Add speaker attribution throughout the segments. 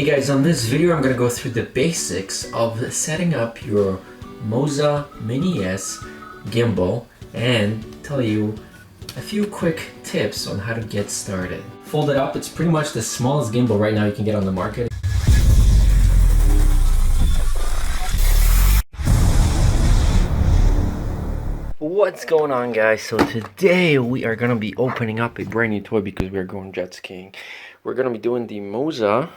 Speaker 1: Hey guys, on this video I'm going to go through the basics of setting up your Moza Mini S gimbal and tell you a few quick tips on how to get started. Fold it up, it's pretty much the smallest gimbal right now you can get on the market. What's going on, guys? So today we are going to be opening up a brand new toy because we are going jet skiing. We're going to be doing the Moza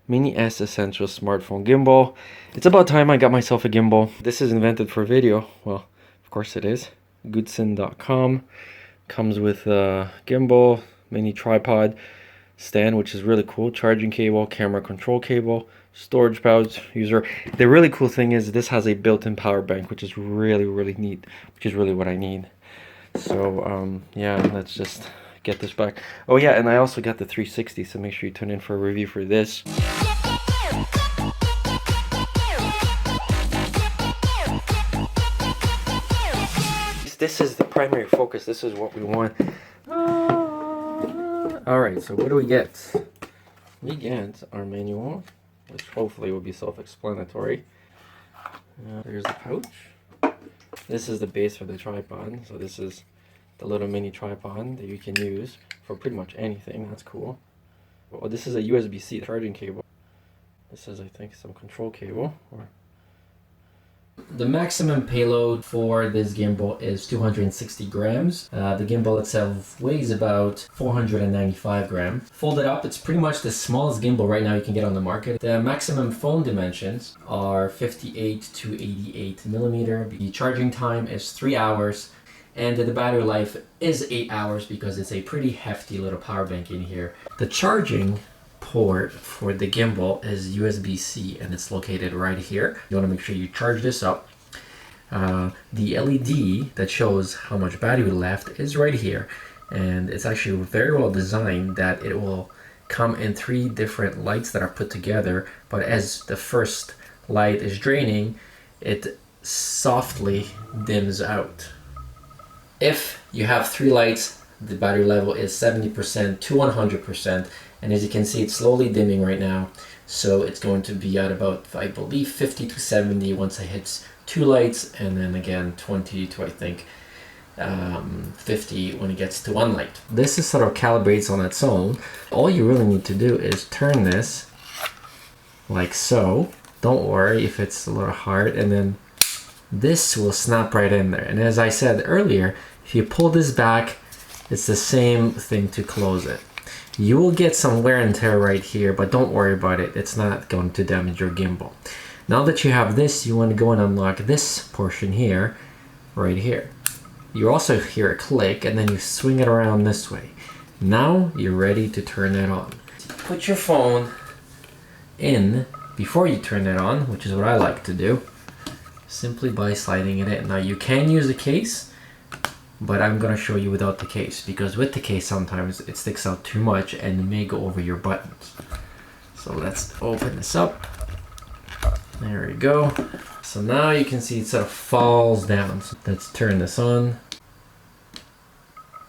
Speaker 1: Mini S Essential Smartphone Gimbal. It's about time I got myself a gimbal. This is invented for video. Well, of course it is. Goodson.com. Comes with a gimbal, mini tripod stand, which is really cool. Charging cable, camera control cable, storage pouch user. The really cool thing is this has a built-in power bank, which is really neat, which is really what I need. So yeah, let's just get this back. Oh yeah, and I also got the 360, so make sure you tune in for a review for this. This is the primary focus. This is what we want. Alright, so what do we get? We get our manual, which hopefully will be self-explanatory. There's the pouch. This is the base for the tripod. So this is the little mini tripod that you can use for pretty much anything. That's cool. Well, this is a USB-C charging cable. This is, I think, some control cable. The maximum payload for this gimbal is 260 grams. The gimbal itself weighs about 495 grams. Folded up, it's pretty much the smallest gimbal right now you can get on the market. The maximum phone dimensions are 58 to 88 millimeter. The charging time is 3 hours. And the battery life is 8 hours because it's a pretty hefty little power bank in here. The charging port for the gimbal is USB-C and it's located right here. You want to make sure you charge this up. The LED that shows how much battery left is right here, and it's actually very well designed that it will come in 3 different lights that are put together, but as the first light is draining, it softly dims out. If you have 3 lights, the battery level is 70% to 100%, and as you can see, it's slowly dimming right now. So it's going to be at about, I believe, 50 to 70 once it hits 2 lights, and then again 20 to, I think, 50 when it gets to 1 light. This is sort of calibrates on its own. All you really need to do is turn this like so. Don't worry if it's a little hard, and then this will snap right in there. And as I said earlier, if you pull this back, it's the same thing to close it. You will get some wear and tear right here, but don't worry about it. It's not going to damage your gimbal. Now that you have this, you want to go and unlock this portion here, right here. You also hear a click, and then you swing it around this way. Now you're ready to turn it on. Put your phone in before you turn it on, which is what I like to do, simply by sliding it in. Now you can use a case, but I'm going to show you without the case, because with the case sometimes it sticks out too much and it may go over your buttons. So let's open this up. There we go. So now you can see it sort of falls down. So let's turn this on.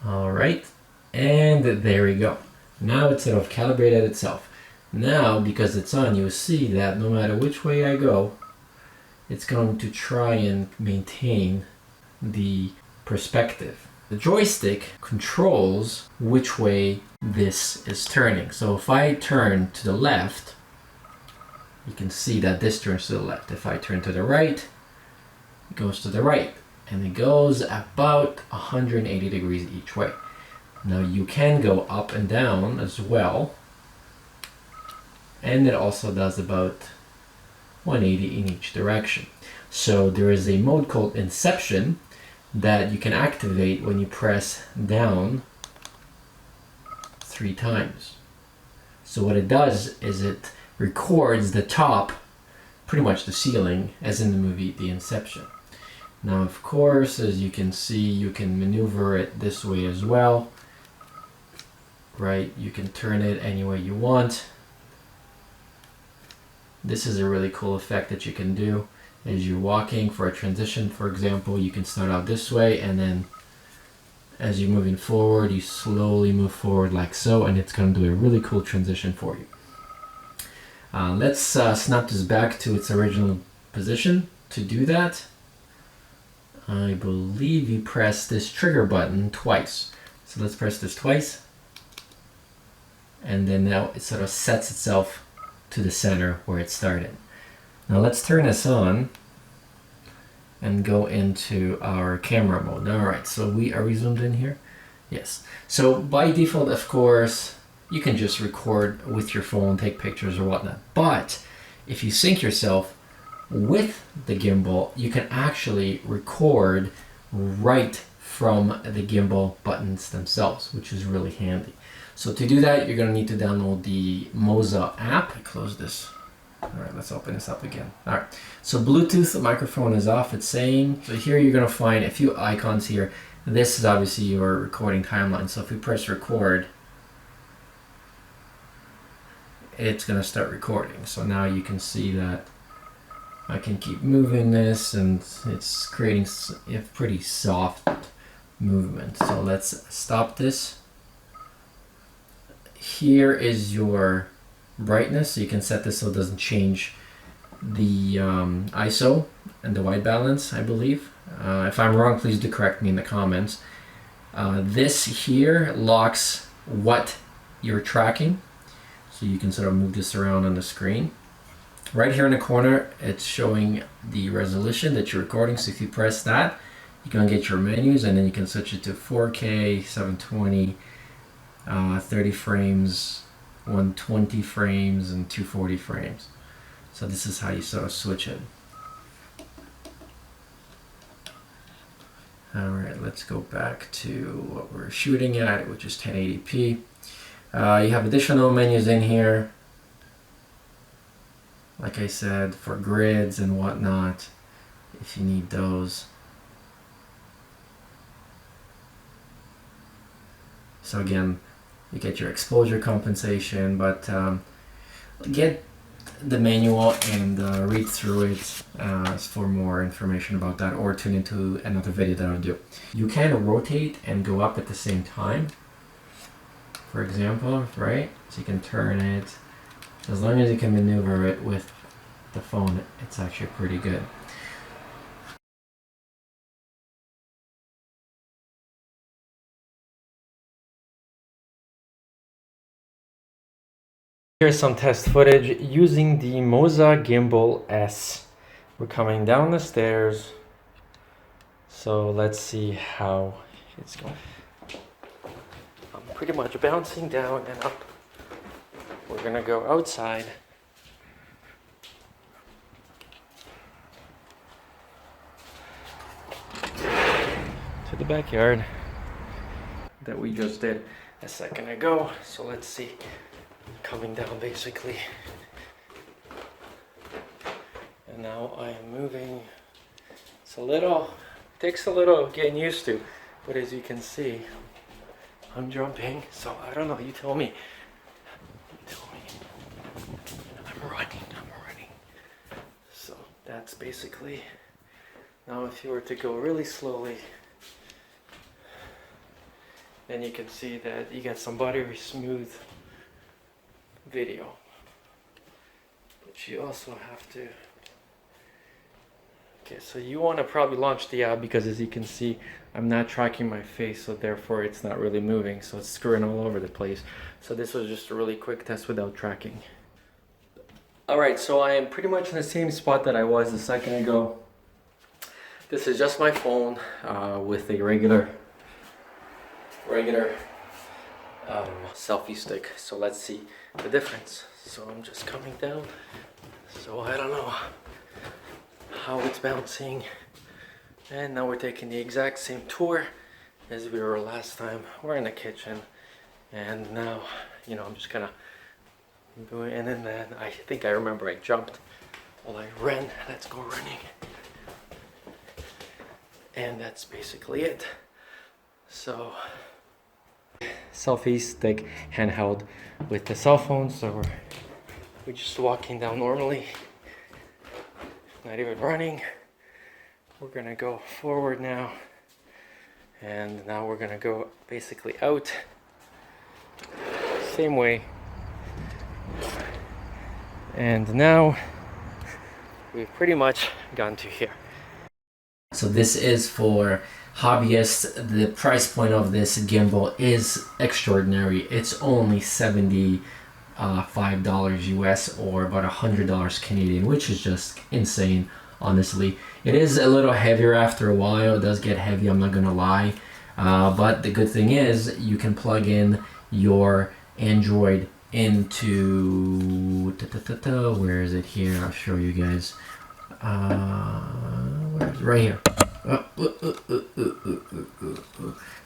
Speaker 1: Alright, and there we go. Now it's sort of calibrated itself. Now, because it's on, you'll see that no matter which way I go, it's going to try and maintain the perspective. The joystick controls which way this is turning. So if I turn to the left, you can see that this turns to the left. If I turn to the right, it goes to the right. And it goes about 180 degrees each way. Now you can go up and down as well. And it also does about 180 in each direction. So there is a mode called Inception that you can activate when you press down 3 times. So what it does is it records the top, pretty much the ceiling, as in the movie The Inception. Now, of course, as you can see, you can maneuver it this way as well, right? You can turn it any way you want. This is a really cool effect that you can do. As you're walking for a transition, for example, you can start out this way, and then as you're moving forward, you slowly move forward like so, and it's going to do a really cool transition for you. Let's snap this back to its original position. To do that, I believe you press this trigger button twice. So let's press this twice. And then now it sort of sets itself to the center where it started. Now let's turn this on and go into our camera mode. All right, so are we zoomed in here? Yes. So by default, of course, you can just record with your phone, take pictures or whatnot. But if you sync yourself with the gimbal, you can actually record right from the gimbal buttons themselves, which is really handy. So to do that, you're gonna need to download the Moza app. I close this. All right, let's open this up again. All right, so Bluetooth microphone is off, it's saying. So here you're gonna find a few icons here. This is obviously your recording timeline. So if we press record, it's gonna start recording. So now you can see that I can keep moving this and it's creating a pretty soft movement. So let's stop this. Here is your brightness. So you can set this so it doesn't change the ISO and the white balance, I believe. If I'm wrong, please do correct me in the comments. This here locks what you're tracking. So you can sort of move this around on the screen. Right here in the corner, it's showing the resolution that you're recording. So if you press that, you can get your menus and then you can switch it to 4K, 720, 30 frames, 120 frames, and 240 frames. So this is how you sort of switch it. Alright, let's go back to what we're shooting at, which is 1080p. You have additional menus in here. Like I said, for grids and whatnot, if you need those. So again, you get your exposure compensation, but get the manual and read through it for more information about that, or tune into another video that I'll do. You can rotate and go up at the same time, for example, right? So you can turn it. As long as you can maneuver it with the phone, it's actually pretty good. Here's some test footage using the Moza Gimbal S. We're coming down the stairs, so let's see how it's going. I'm pretty much bouncing down and up. We're gonna go outside. To the backyard that we just did a second ago. So let's see. Coming down basically, and now I am moving. It's takes a little getting used to, but as you can see, I'm jumping. So I don't know, you tell me. I'm running. So that's basically. Now if you were to go really slowly, then you can see that you get some buttery smooth video, but you also have to. Okay, so you want to probably launch the app, because as you can see, I'm not tracking my face, so therefore it's not really moving, so it's screwing all over the place. So this was just a really quick test without tracking. Alright, so I am pretty much in the same spot that I was a second ago. This is just my phone with a regular selfie stick. So let's see the difference. So I'm just coming down, so I don't know how it's bouncing, and now we're taking the exact same tour as we were last time. We're in the kitchen, and now, you know, I'm just gonna go in, and then I think I remember I jumped while I ran. Let's go running, and that's basically it. So selfie stick handheld with the cell phone, so we're just walking down normally, not even running. We're gonna go forward now, and now we're gonna go basically out same way And now we've pretty much gone to here. So this is for hobbyists. The price point of this gimbal is extraordinary. It's only $75 US, or about $100 Canadian, which is just insane, honestly. It is a little heavier after a while. It does get heavy, I'm not gonna lie. But the good thing is you can plug in your Android into where is it here? I'll show you guys. Where is it? Right here.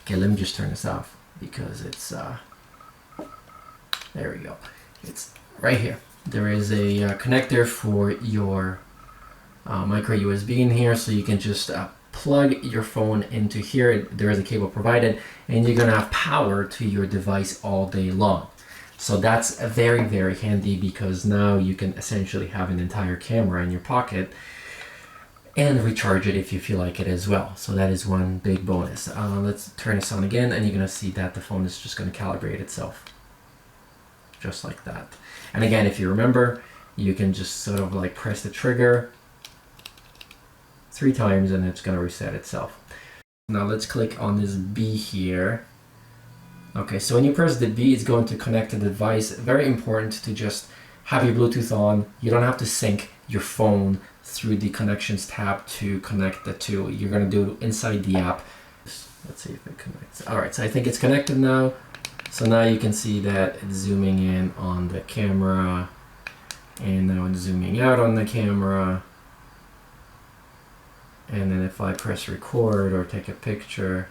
Speaker 1: Okay, let me just turn this off because it's there we go. It's right here. There is a connector for your micro USB in here, so you can just plug your phone into here. There is a cable provided, and you're gonna have power to your device all day long. So that's very, very handy, because now you can essentially have an entire camera in your pocket and recharge it if you feel like it as well. So that is one big bonus. Let's turn this on again, and you're gonna see that the phone is just gonna calibrate itself. Just like that. And again, if you remember, you can just sort of like press the trigger 3 times and it's gonna reset itself. Now let's click on this B here. Okay, so when you press the B, it's going to connect to the device. Very important to just have your Bluetooth on. You don't have to sync your phone through the connections tab to connect the two. You're gonna do it inside the app. Let's see if it connects. All right, so I think it's connected now. So now you can see that it's zooming in on the camera, and now it's zooming out on the camera. And then if I press record or take a picture,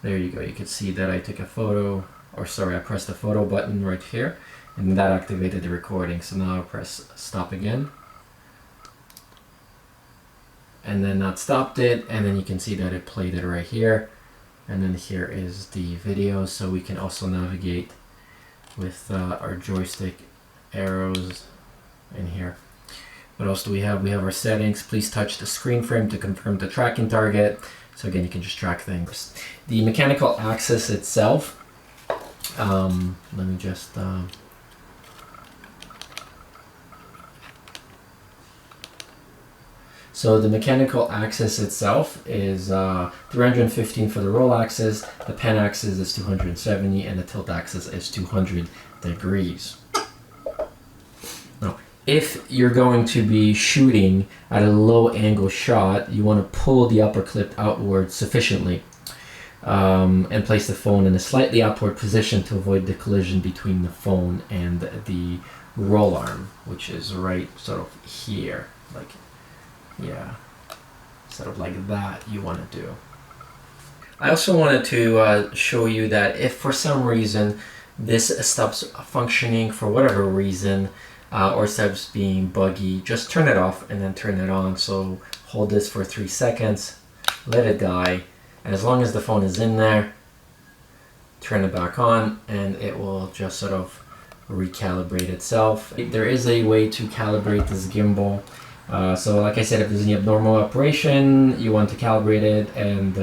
Speaker 1: there you go. You can see that I took a photo, or sorry, I pressed the photo button right here, and that activated the recording. So now I'll press stop again. And then that stopped it, and then you can see that it played it right here. And then here is the video, so we can also navigate with our joystick arrows in here. What else do we have? We have our settings. Please touch the screen frame to confirm the tracking target. So again, you can just track things. The mechanical axis itself, let me just, so the mechanical axis itself is 315 for the roll axis, the pen axis is 270, and the tilt axis is 200 degrees. Now, if you're going to be shooting at a low angle shot, you want to pull the upper clip outward sufficiently and place the phone in a slightly upward position to avoid the collision between the phone and the roll arm, which is right sort of here, like, yeah, sort of like that you want to do. I also wanted to show you that if for some reason this stops functioning for whatever reason, or stops being buggy, just turn it off and then turn it on. So hold this for 3 seconds, let it die, and as long as the phone is in there, turn it back on and it will just sort of recalibrate itself. There is a way to calibrate this gimbal. So like I said, if there's any abnormal operation, you want to calibrate it, and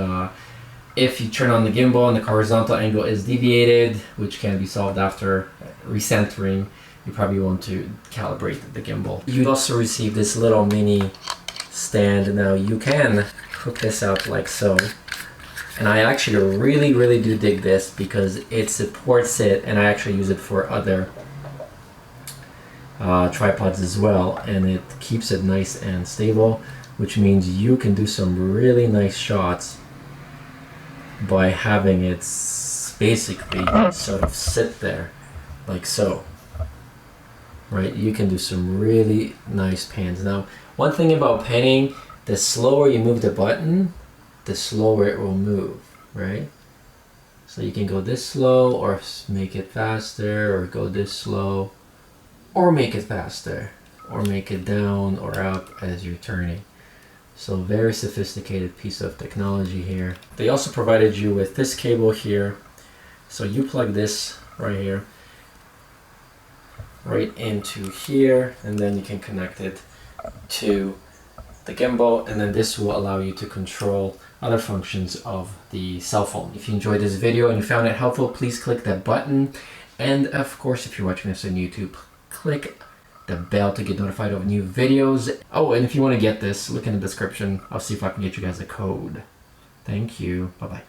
Speaker 1: if you turn on the gimbal and the horizontal angle is deviated, which can be solved after recentering, you probably want to calibrate the gimbal. You also receive this little mini stand. Now you can hook this up like so, and I actually really do dig this because it supports it, and I actually use it for other tripods as well, and it keeps it nice and stable, which means you can do some really nice shots by having it basically sort of sit there like so. Right, you can do some really nice pans. Now, one thing about panning, the slower you move the button, the slower it will move, right? So you can go this slow, or make it faster, or go this slow, or make it faster, or make it down or up as you're turning. So very sophisticated piece of technology here. They also provided you with this cable here. So you plug this right here, right into here, and then you can connect it to the gimbal, and then this will allow you to control other functions of the cell phone. If you enjoyed this video and you found it helpful, please click that button, and of course if you're watching this on YouTube, click the bell to get notified of new videos. Oh, and if you want to get this, look in the description. I'll see if I can get you guys a code. Thank you. Bye-bye.